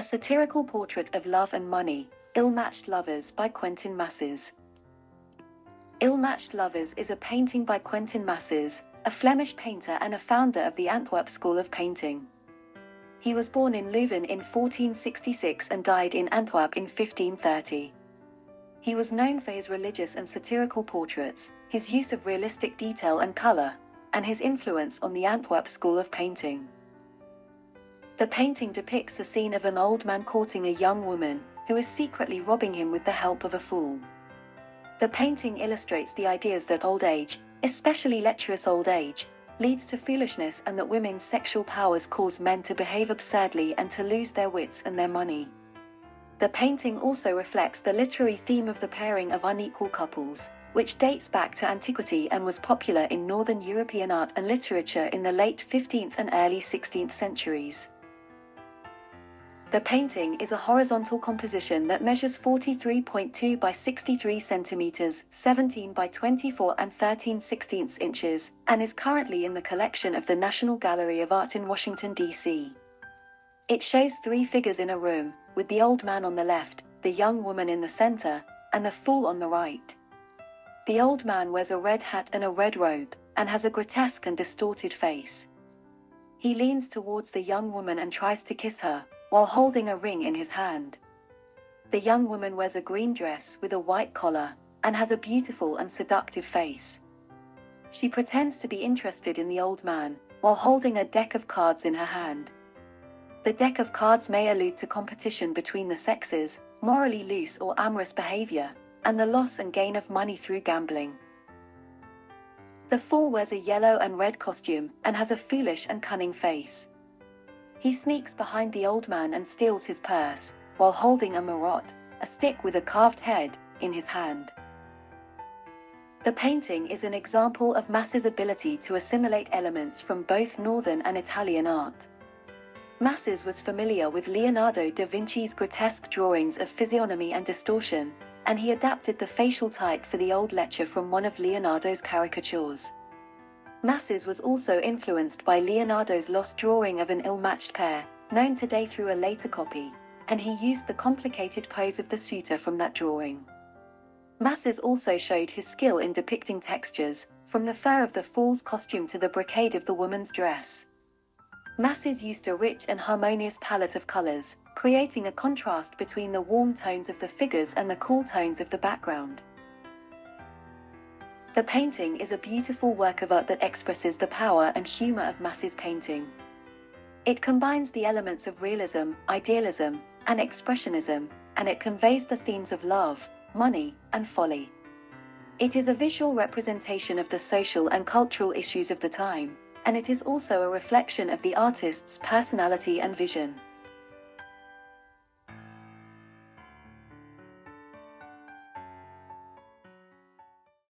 A satirical portrait of love and money, Ill-Matched Lovers by Quentin Massys. Ill-Matched Lovers is a painting by Quentin Massys, a Flemish painter and a founder of the Antwerp school of painting. He was born in Leuven in 1466 and died in Antwerp in 1530. He was known for his religious and satirical portraits, his use of realistic detail and color, and his influence on the Antwerp school of painting. The painting depicts a scene of an old man courting a young woman, who is secretly robbing him with the help of a fool. The painting illustrates the ideas that old age, especially lecherous old age, leads to foolishness and that women's sexual powers cause men to behave absurdly and to lose their wits and their money. The painting also reflects the literary theme of the pairing of unequal couples, which dates back to antiquity and was popular in Northern European art and literature in the late 15th and early 16th centuries. The painting is a horizontal composition that measures 43.2 by 63 centimeters, 17 by 24 and 13/16 inches, and is currently in the collection of the National Gallery of Art in Washington, D.C. It shows three figures in a room, with the old man on the left, the young woman in the center, and the fool on the right. The old man wears a red hat and a red robe, and has a grotesque and distorted face. He leans towards the young woman and tries to kiss her, while holding a ring in his hand. The young woman wears a green dress with a white collar, and has a beautiful and seductive face. She pretends to be interested in the old man, while holding a deck of cards in her hand. The deck of cards may allude to competition between the sexes, morally loose or amorous behavior, and the loss and gain of money through gambling. The fool wears a yellow and red costume, and has a foolish and cunning face. He sneaks behind the old man and steals his purse, while holding a marotte, a stick with a carved head, in his hand. The painting is an example of Massys' ability to assimilate elements from both Northern and Italian art. Massys was familiar with Leonardo da Vinci's grotesque drawings of physiognomy and distortion, and he adapted the facial type for the old lecher from one of Leonardo's caricatures. Massys was also influenced by Leonardo's lost drawing of an ill-matched pair, known today through a later copy, and he used the complicated pose of the suitor from that drawing. Massys also showed his skill in depicting textures, from the fur of the fool's costume to the brocade of the woman's dress. Massys used a rich and harmonious palette of colors, creating a contrast between the warm tones of the figures and the cool tones of the background. The painting is a beautiful work of art that expresses the power and humor of Massys' painting. It combines the elements of realism, idealism, and expressionism, and it conveys the themes of love, money, and folly. It is a visual representation of the social and cultural issues of the time, and it is also a reflection of the artist's personality and vision.